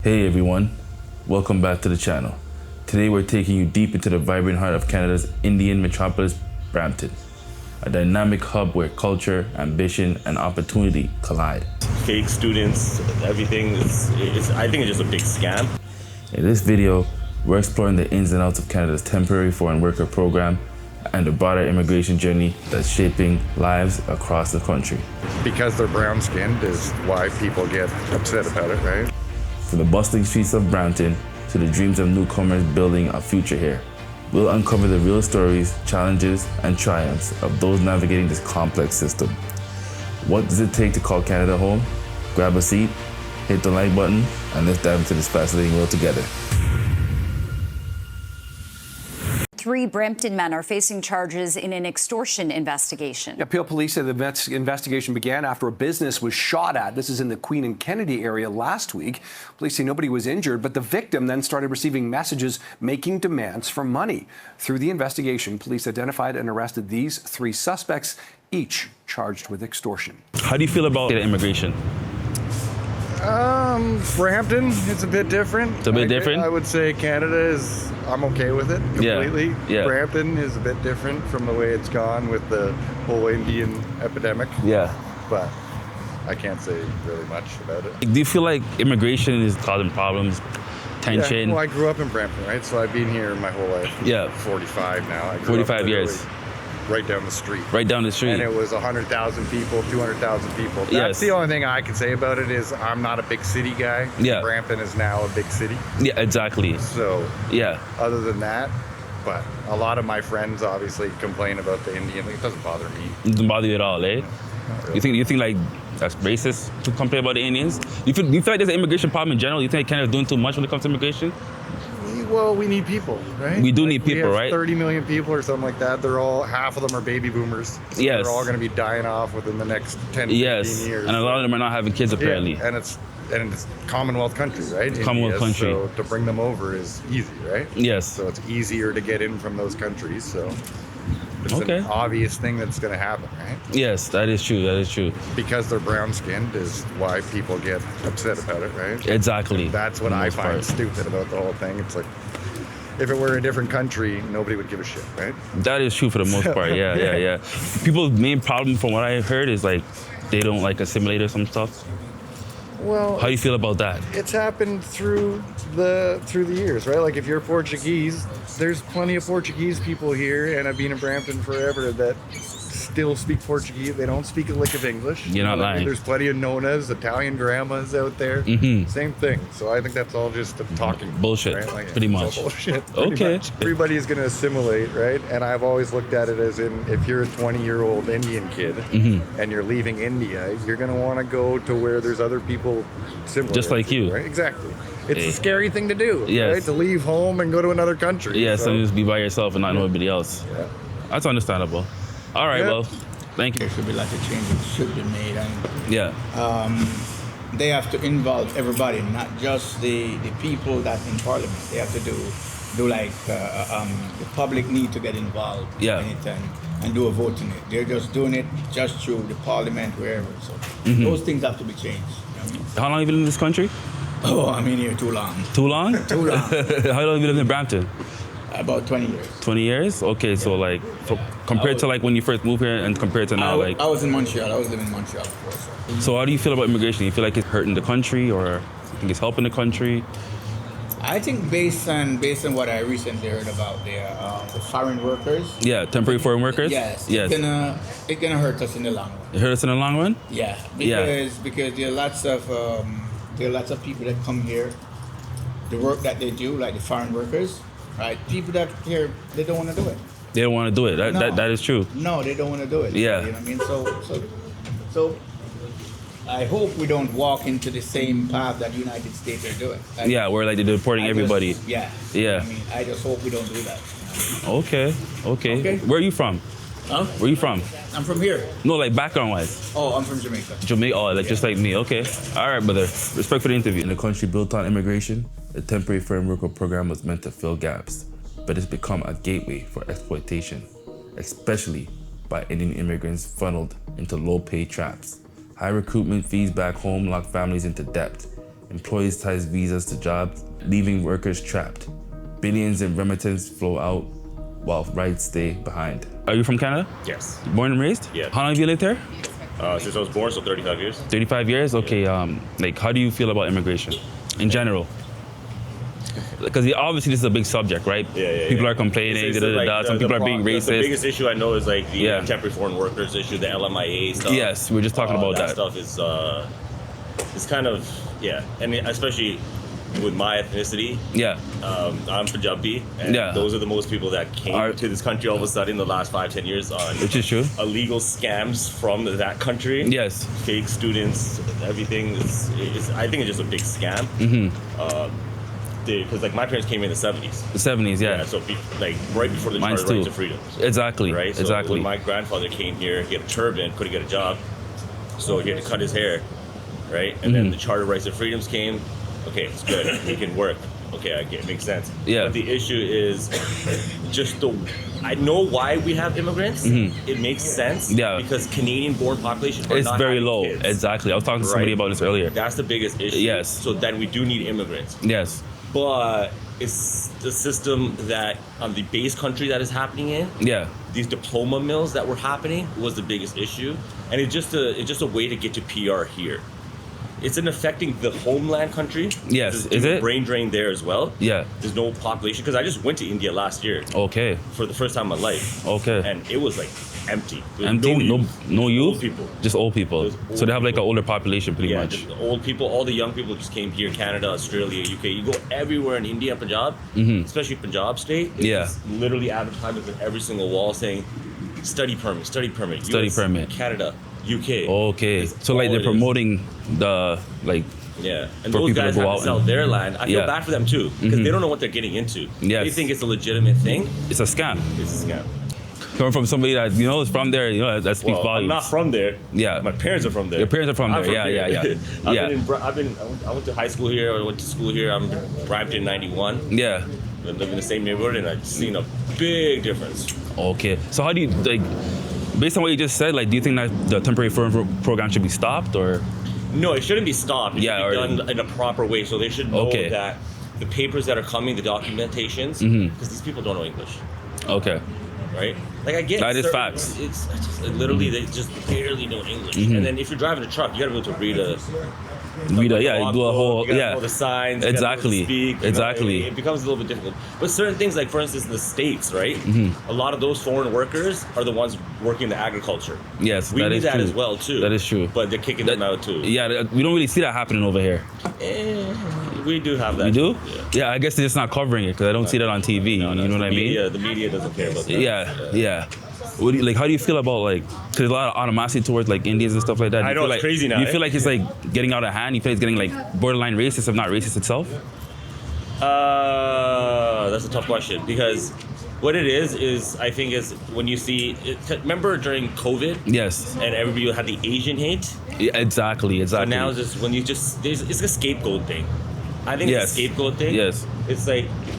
Hey everyone, welcome back to the channel. Today we're taking you deep into the vibrant heart of Canada's Indian metropolis, Brampton, a dynamic hub where culture, ambition, and opportunity collide. Fake students, everything, I think it's just a big scam. In this video, we're exploring the ins and outs of Canada's temporary foreign worker program and the broader immigration journey that's shaping lives across the country. Because they're brown-skinned is why people get upset about it, right? From the bustling streets of Brampton to the dreams of newcomers building a future here, we'll uncover the real stories, challenges, and triumphs of those navigating this complex system. What does it take to call Canada home? Grab a seat, hit the like button, and let's dive into this fascinating world together. 3 Brampton men are facing charges in an extortion investigation. Yeah, Peel police said the investigation began after a business was shot at. This is in the Queen and Kennedy area last week. Police say nobody was injured, but the victim then started receiving messages making demands for money. Through the investigation, police identified and arrested these 3 suspects, each charged with extortion. How do you feel about immigration? Brampton, it's a bit different. It's a bit different? I would say Canada is, I'm okay with it completely. Yeah. Brampton is a bit different from the way it's gone with the whole Indian epidemic. Yeah. But I can't say really much about it. Do you feel like immigration is causing problems, tension? Yeah, well, I grew up in Brampton, right? So I've been here my whole life. Yeah. 45 now. I grew 45 up years. right down the street. Right down the street. And it was 100,000 people, 200,000 people. That's Yes. the only thing I can say about it is I'm not a big city guy. Yeah. Brampton is now a big city. Yeah, exactly. So Yeah. other than that, but a lot of my friends obviously complain about the Indian. It doesn't bother me. It doesn't bother you at all, eh? You think like that's racist to complain about the Indians? Do you feel like there's an immigration problem in general? You think Canada's doing too much when it comes to immigration? Well, we need people, right? We do need people, we have right? 30 million people or something like that. They're all, half of them are baby boomers. So Yes. They're all going to be dying off within the next 10, Yes, 15 years. and a lot of them are not having kids apparently. Yeah, and it's Commonwealth country, right? Commonwealth country. So to bring them over is easy, right? Yes. So it's easier to get in from those countries. So it's Okay. an obvious thing that's going to happen, right? Yes, that is true. That is true. Because they're brown-skinned is why people get upset about it, right? Exactly. That's what For the I most find part. stupid about the whole thing. It's like, if it were a different country, nobody would give a shit, right? That is true for the most part. Yeah. People's main problem, from what I heard, is like they don't like assimilate or some stuff. Well, How do you feel about that? it's happened through the years, right? Like if you're Portuguese, there's plenty of Portuguese people here, and I've been in Brampton forever that still speak Portuguese. They don't speak a lick of English. You're not lying. There's plenty of Nonas, Italian grandmas out there. Mhm. Same thing. So I think that's all just talking Bullshit, right? Like, pretty it's all much. bullshit. pretty Okay. much. Everybody is going to assimilate, right? And I've always looked at it as in if you're a 20-year-old Indian kid Mm-hmm. and you're leaving India, you're going to want to go to where there's other people similar, Just like to you. right? Exactly. It's Hey. a scary thing to do, Yes. right? To leave home and go to another country. Yeah, so, so just be by yourself and not know anybody else. yeah. That's understandable. All right, Yeah. well, thank you. There should be like a change that should be made, and Yeah. they have to involve everybody, not just the people that in parliament. They have to do like the public need to get involved Yeah. in it and do a vote in it. They're just doing it just through the parliament, wherever. So Mm-hmm. those things have to be changed. You know what I mean? How long have you been in this country? Oh, I'm in here too long. Too long? Too long. How long have you lived in Brampton? About 20 years. 20 years? Okay, so like compared to like when you first moved here and compared to now, like I was in Montreal. I was living in Montreal before. So. how do you feel about immigration? You feel like it's hurting the country or you think it's helping the country? I think based on what I recently heard about the foreign workers. Yeah, temporary foreign workers? Yes. Yes. It's gonna hurt us in the long run. It hurt us in the long run? Yeah. Yeah. Because there are lots of people that come here, the work that they do, like the foreign workers, right? People that here, they don't want to do it. They don't want to do it. No. That is true. No, they don't want to do it. Yeah. You know what I mean? So I hope we don't walk into the same path that the United States are doing. Like, Yeah, where like they're deporting everybody. Yeah. Yeah. I mean, I just hope we don't do that. Okay. Okay. Where are you from? Huh? Where are you from? I'm from here. No, like background wise. Oh, I'm from Jamaica. Jamaica, oh, like just like me. Okay. All right, brother. Respect for the interview. In a country built on immigration, the temporary foreign worker program was meant to fill gaps, but it's become a gateway for exploitation, especially by Indian immigrants funneled into low-pay traps. High recruitment fees back home lock families into debt, Employees ties visas to jobs, leaving workers trapped. Billions in remittance flow out while rights stay behind. Are you from Canada? Yes. Born and raised? Yeah. How long have you lived here? Since I was born, so 35 years. 35 years? Okay, like how do you feel about immigration in general? Because obviously this is a big subject, right? People are complaining, some people are being racist. The biggest issue I know is like the temporary foreign workers issue, the LMIA stuff. Yes, we were just talking about that. Stuff is it's kind of, and especially with my ethnicity. I'm Punjabi, and those are the most people that came to this country all of a sudden in the last 5-10 years on which is true. Illegal scams from that country. Yes. Fake students, everything. I think it's just a big scam. Because like my parents came in the 70s. The 70s, yeah. So like right before the Charter Rights and Freedoms. Exactly. Right. So exactly. when my grandfather came here, he had a turban, couldn't get a job, so he had to cut his hair, right? And then the Charter Rights and Freedoms came. Okay, it's good. He can work. Okay, I get it. Makes sense. Yeah. But the issue is just I know why we have immigrants. It makes sense. Yeah. Because Canadian-born population are it's not very having low. kids. Exactly. I was talking to somebody about this earlier. That's the biggest issue. Yes. So then we do need immigrants. Yes. But it's the system that the base country that is happening in. Yeah. These diploma mills that were happening was the biggest issue, and it's just a way to get to PR here. It's affecting the homeland country. Yes, There's is it? Brain drain there as well. Yeah. There's no population because I just went to India last year. Okay. For the first time in my life. Okay. And it was like empty. Empty? No youth? Old people. Just old people. So they have like an older population pretty much. Just old people. All the young people just came here. Canada, Australia, UK. You go everywhere in India, Punjab, especially Punjab state. It's literally advertisements on every single wall saying study permit, study permit. Study US, permit. Canada, UK. Okay. So like they're promoting the like. Yeah, and for those people guys to go have out to sell their land. I feel bad for them too because they don't know what they're getting into. Yes. They think it's a legitimate thing. It's a scam. It's a scam. Coming from somebody that is from there, that speaks volumes. I'm not from there. Yeah. My parents are from there. Your parents are from there. Yeah. I went to high school here. I went to school here. I'm Brampton 91. Yeah. I live in the same neighborhood, and I've seen a big difference. Okay. So how do you based on what you just said, do you think that the temporary foreign program should be stopped or? No, it shouldn't be stopped. It should be done in a proper way. So they should know that the papers that are coming, the documentations, because these people don't know English. Okay. Right? Like I get that is facts. It's just literally they just barely know English. And then if you're driving a truck, you gotta be able to read a do a whole you gotta know the signs, exactly, you gotta know to speak, exactly. It becomes a little bit difficult. But certain things, like for instance in the States, right? A lot of those foreign workers are the ones working in the agriculture. Yes, we that need is that true. as well too. That is true. But they're kicking them out too. Yeah, we don't really see that happening over here. We do have that. We do? Yeah, I guess they're just not covering it because I don't see that on TV. You know what I mean? Yeah, the media doesn't care about that. Yeah. What do you, how do you feel about cause there's a lot of animosity towards Indians and stuff like that? I know it's crazy now. Do you feel like it's getting out of hand? You feel it's getting borderline racist, if not racist itself? That's a tough question because what it is I think is when you see remember during COVID? Yes. And everybody had the Asian hate? Yeah, exactly. So now it's just when it's a scapegoat thing. I think it's a scapegoat thing. Yes. It's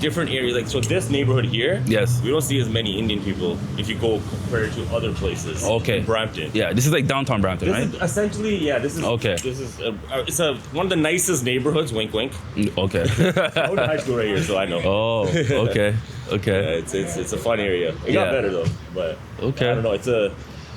different areas. So this neighborhood here, yes, we don't see as many Indian people if you go compared to other places. Okay. In Brampton. Yeah, this is downtown Brampton, right? Is essentially, this is okay. This is it's one of the nicest neighborhoods. Wink, wink. Okay. I went to high school right here, so I know. Oh, okay. Yeah, it's a fun area. It got better though, but okay. I don't know.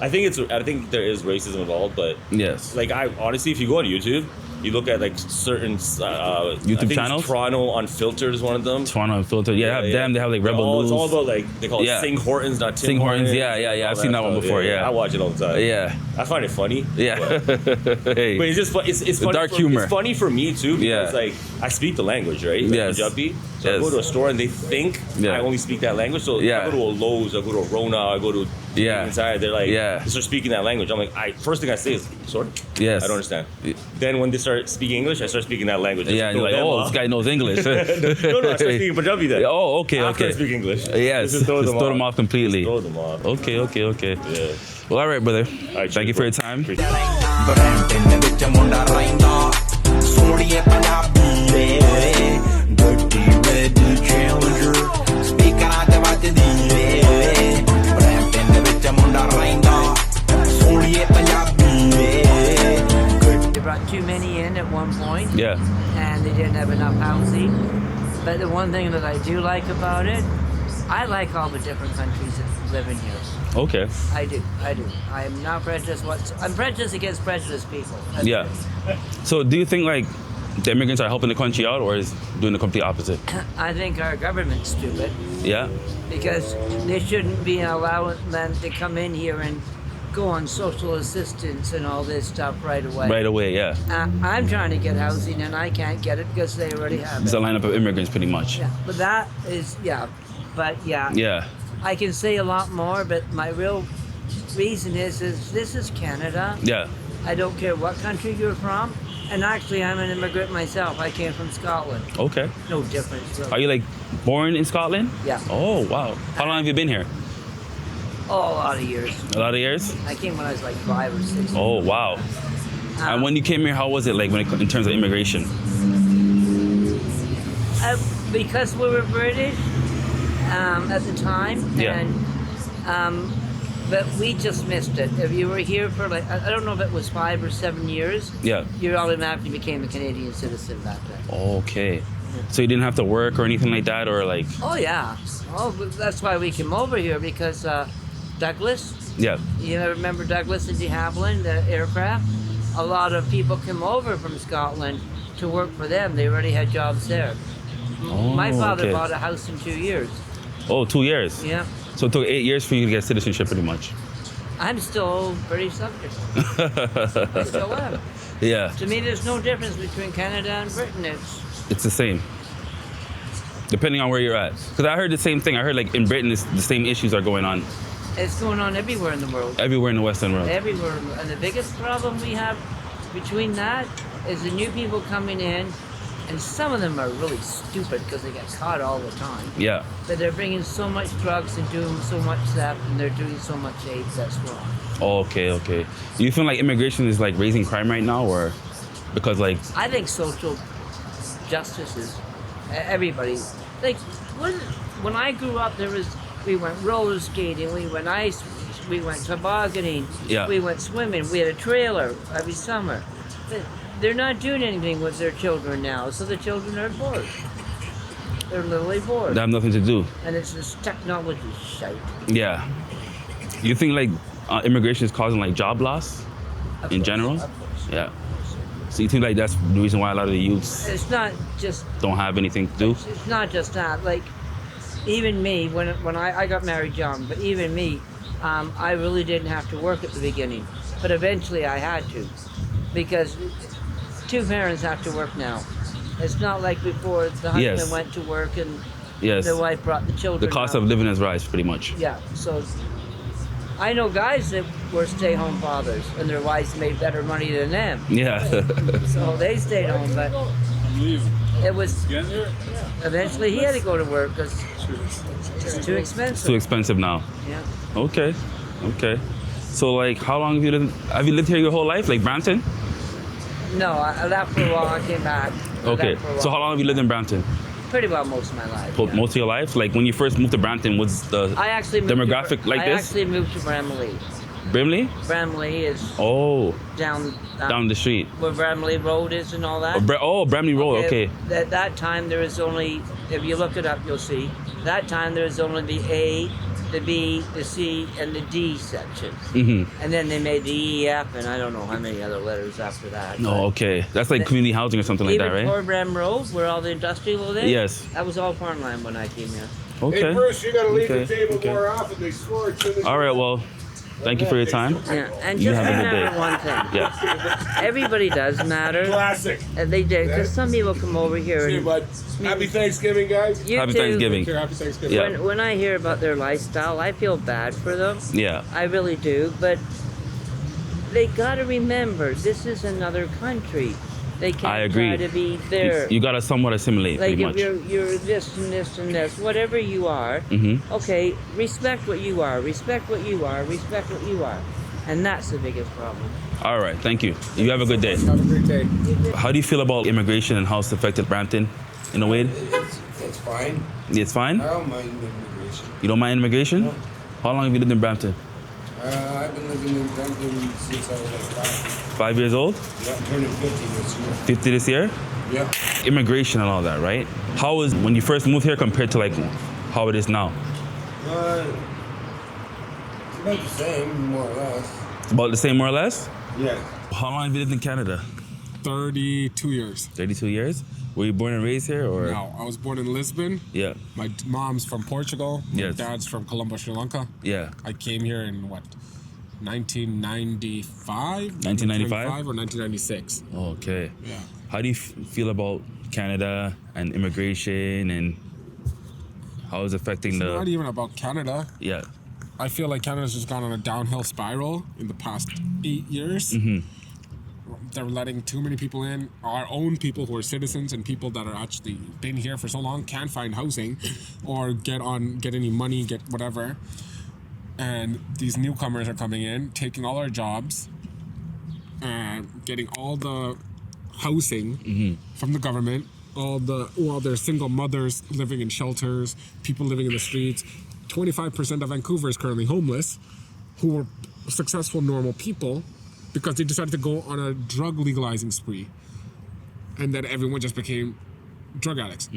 I think there is racism involved, but yes. I honestly, if you go on YouTube. You look at certain YouTube channels. Toronto Unfiltered is one of them. Toronto Unfiltered, They have Rebel News. It's all about they call it Sing Hortons, not Tim Hortons. Yeah. I've seen that one before. Yeah, I watch it all the time. Yeah, I find it funny. Yeah, but it's just it's funny. Dark humor. It's funny for me too because I speak the language, right? Yes. Punjabi. So I go to a store and they think I only speak that language. So I go to a Lowe's, I go to a Rona, I go to inside. They're they start speaking that language. I'm like, first thing I say is, sorry. Yes. I don't understand. Then when they start speaking English, I start speaking that language. Yeah, you're like, this guy knows English. no, I start speaking Punjabi then. Oh, okay. After I speak English. Yes, just throw them off completely. Just throw them off. Okay. Yeah. Well, all right, brother. All right, thank you for your time. They brought too many in at one point. Yeah. country. But the one thing that I do like about it, I like all the different countries that live in here. Okay. I do. I'm not prejudiced. I'm prejudiced against prejudiced people. That's Yeah. it. So do you think like the immigrants are helping the country out, or is doing the complete opposite? I think our government's stupid Yeah. because they shouldn't be allowing them to come in here and go on social assistance and all this stuff right away. Right away, yeah. I'm trying to get housing and I can't get it because they already have It's it. a lineup of immigrants, pretty much. Yeah, but that is, yeah. But yeah, Yeah. I can say a lot more, but my real reason is this is Canada. Yeah. I don't care what country you're from. And actually, I'm an immigrant myself. I came from Scotland. Okay. No difference, really. Are you like born in Scotland? Yeah. Oh, wow. How long have you been here? Oh, a lot of years. A lot of years? I came when I was like 5 or 6. Oh, wow. And when you came here, how was it like in terms of immigration? Because we were British at the time, Yeah. and but we just missed it. If you were here for like, I don't know if it was 5 or 7 years, Yeah. you automatically became a Canadian citizen back then. Okay. So you didn't have to work or anything like that, or like? Oh yeah. Oh, but that's why we came over here because Douglas. Yeah. You remember Douglas and de Havilland, the aircraft? A lot of people came over from Scotland to work for them. They already had jobs there. Oh, My father okay. bought a house in 2 years. Oh, 2 years. Yeah. So it took 8 years for you to get citizenship, pretty much. I'm still British subject. I still am. Yeah. To me, there's no difference between Canada and Britain. It's the same. Depending on where you're at. Because I heard the same thing. I heard like in Britain, the same issues are going on It's going on everywhere in the world. everywhere in the Western world. Everywhere. And the biggest problem we have between that is the new people coming in, and some of them are really stupid because they get caught all the time. Yeah. But they're bringing so much drugs and doing so much theft, and they're doing so much AIDS. That's wrong. Okay, okay. Do you feel like immigration is like raising crime right now, or because like? I think social justice is everybody. Like when I grew up, we went roller skating, we went ice, we went tobogganing, Yeah. we went swimming. We had a trailer every summer. But they're not doing anything with their children now, so the children are bored. They're literally bored. They have nothing to do. And it's this technology shite. Yeah. You think like immigration is causing like job loss Of in course, general? of course. Yeah. So you think like that's the reason why a lot of the youths It's not just don't have anything to do? It's not just that. Like, even me, when I got married young, but even me, I really didn't have to work at the beginning. But eventually I had to. Because two parents have to work now. It's not like before the husband Yes. went to work and Yes. the wife brought the children. The cost out. of living has rise pretty much. Yeah, so I know guys that were stay-home fathers and their wives made better money than them. Yeah. So they stayed home, but it was eventually he had to go to work because it's too expensive. It's too expensive now. Yeah. Okay. Okay. So like how long have you lived here your whole life? Like Brampton? No, I left for a while. I came back. I Okay. left for a while. So how long have you lived in Brampton? Pretty well most of my life. Yeah. Most of your life? Like when you first moved to Brampton, was the I actually moved demographic to, like I this? actually moved to Bramley. Brimley? Bramley is Oh, down down the street. where Bramley Road is and all that. Bramley Road. Okay. At that time, there was only, if you look it up, you'll see. That time, there was only the A, the B, the C, and the D sections. Mhm. And then they made the E, F, and I don't know how many other letters after that. Oh, okay. That's like community housing or something like that, Even right? Fort Bram Road, where all the industrial is. Yes. That was all farmland when I came here. Okay. Hey, Bruce, you got to leave Okay, the table okay. more often. They score as soon as All right. Well, thank you for your time. Yeah, and You just have a good remember day. one thing. Yeah. Everybody does matter. Classic. And they did, because some people come over here See you, and bud. Happy Thanksgiving, guys. you Happy too. Thanksgiving. Sure, happy Thanksgiving. Yeah. When I hear about their lifestyle, I feel bad for them. Yeah. I really do, but they got to remember this is another country. They can't I agree. try to be there. You gotta somewhat assimilate, like pretty if much. you're this and this and this, whatever you are. Mhm. Okay, respect what you are. Respect what you are. Respect what you are, and that's the biggest problem. All right. Thank you. You have a good day. Have a great day. How do you feel about immigration and how it's affected Brampton in a way? It's fine. It's fine? I don't mind immigration. You don't mind immigration? No. How long have you lived in Brampton? I've been living in Brampton since I was like 5. 5 years old? Yeah, I'm turning 50 this year. 50 this year? Yeah. Immigration and all that, right? How was when you first moved here compared to like how it is now? It's about the same, more or less. It's about the same, more or less? Yeah. How long have you lived in Canada? 32 years. 32 years? Were you born and raised here, or? No, I was born in Lisbon. Yeah. My mom's from Portugal. Yes. My dad's from Colombo, Sri Lanka. Yeah. I came here in what, 1995? 1995 or 1996. Okay. Yeah. How do you feel about Canada and immigration, and how is it affecting It's the? not even about Canada. Yeah. I feel like Canada's just gone on a downhill spiral in the past 8 years. Mm-hmm. They're letting too many people in. Our own people who are citizens and people that are actually been here for so long can't find housing or get any money, get whatever. And these newcomers are coming in, taking all our jobs, and getting all the housing from the government. There's single mothers living in shelters, people living in the streets. 25% of Vancouver is currently homeless, who are successful, normal people, because they decided to go on a drug legalizing spree. And then everyone just became drug addicts.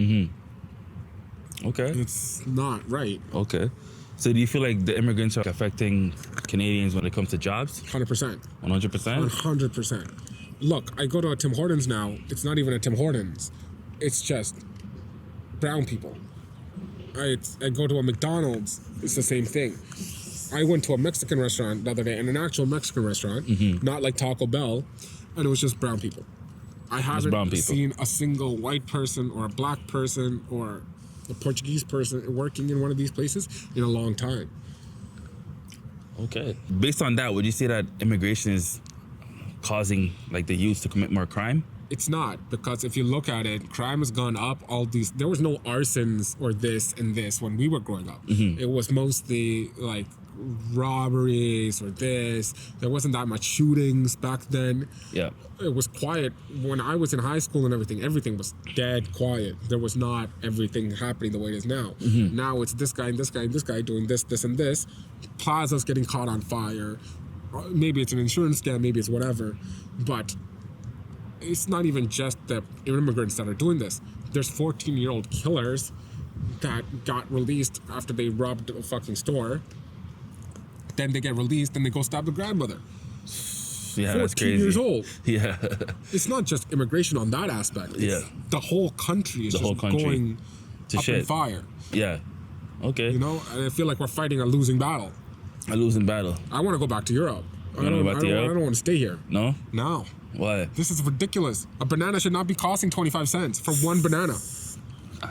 Okay. It's not right. Okay. So do you feel like the immigrants are affecting Canadians when it comes to jobs? 100%. 100%? 100%. Look, I go to a Tim Hortons now. It's not even a Tim Hortons. It's just brown people. I go to a McDonald's. It's the same thing. I went to a Mexican restaurant the other day, and an actual Mexican restaurant, not like Taco Bell, and it was just brown people. I haven't seen a single white person or a black person or a Portuguese person working in one of these places in a long time. Okay. Based on that, would you say that immigration is causing like the youth to commit more crime? It's not, because if you look at it, crime has gone up. There was no arsons or this and this when we were growing up. It was mostly like robberies or this. There wasn't that much shootings back then. Yeah. It was quiet when I was in high school and everything. Everything was dead quiet. There was not everything happening the way it is now. Now it's this guy and this guy and this guy doing this, this and this. Plazas getting caught on fire. Maybe it's an insurance scam, maybe it's whatever. But it's not even just the immigrants that are doing this. There's 14-year-old killers that got released after they robbed a fucking store. Then they get released and they go stab the grandmother. Yeah, 14 that's crazy. years old. Yeah. It's not just immigration on that aspect. It's the whole country is going to up shit. in fire. Yeah. Okay. You know, and I feel like we're fighting a losing battle. A losing battle. I want to go back to Europe. I I don't want to stay here. No? No. Why? This is ridiculous. A banana should not be costing 25 cents for one banana.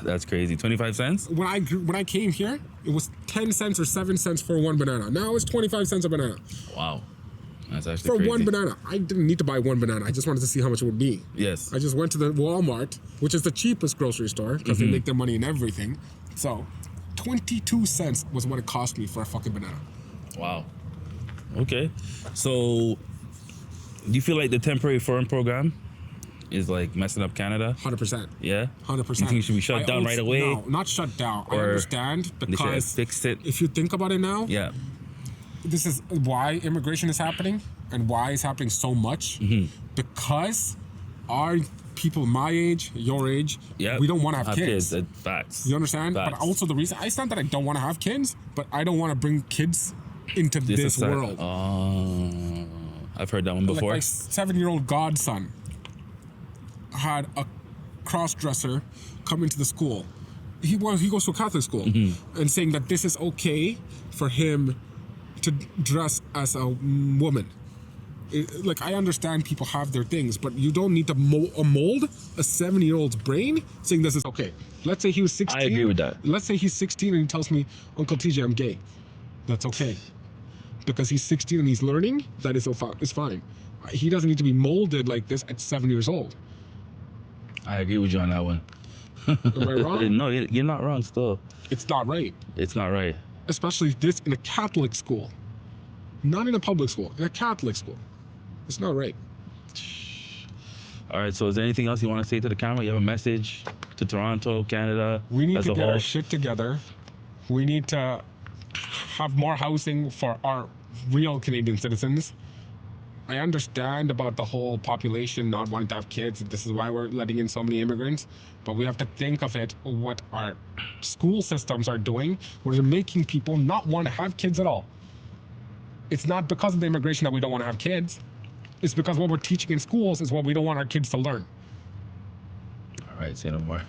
That's crazy. 25 cents? When I came here, it was 10 cents or 7 cents for one banana. Now it's 25 cents a banana. Wow. That's actually for crazy. one banana. I didn't need to buy one banana. I just wanted to see how much it would be. Yes. I just went to the Walmart, which is the cheapest grocery store because they make their money in everything. So 22 cents was what it cost me for a fucking banana. Wow. Okay. So do you feel like the temporary foreign program is like messing up Canada? 100%. Yeah? 100%. You think it should be shut down right away? No, not shut down. I understand they should have because fixed it. if you think about it now, Yeah. this is why immigration is happening and why it's happening so much. Because our people my age, your age, we don't want to have kids. Facts. You understand? Facts. But also the reason, it's not that I don't want to have kids, but I don't want to bring kids into this world. I've heard that one before. Like my 7-year-old godson had a cross-dresser come into the school. He goes to a Catholic school and saying that this is okay for him to dress as a woman. Like, I understand people have their things, but you don't need to mold a 7-year-old's brain saying this is okay. Let's say he was 16. I agree with that. Let's say he's 16 and he tells me, Uncle TJ, I'm gay. That's okay. Because he's 16 and he's learning, that is fine. He doesn't need to be molded like this at 7 years old. I agree with you on that one. Am I wrong? No, you're not wrong still. It's not right. It's not right. Especially this in a Catholic school. Not in a public school, in a Catholic school. It's not right. All right, so is there anything else you want to say to the camera? You have a message to Toronto, Canada, We need as to a get whole? our shit together. We need to have more housing for our real Canadian citizens. I understand about the whole population not wanting to have kids. This is why we're letting in so many immigrants. But we have to think of it, what our school systems are doing, where they're making people not want to have kids at all. It's not because of the immigration that we don't want to have kids. It's because what we're teaching in schools is what we don't want our kids to learn. All right, say no more.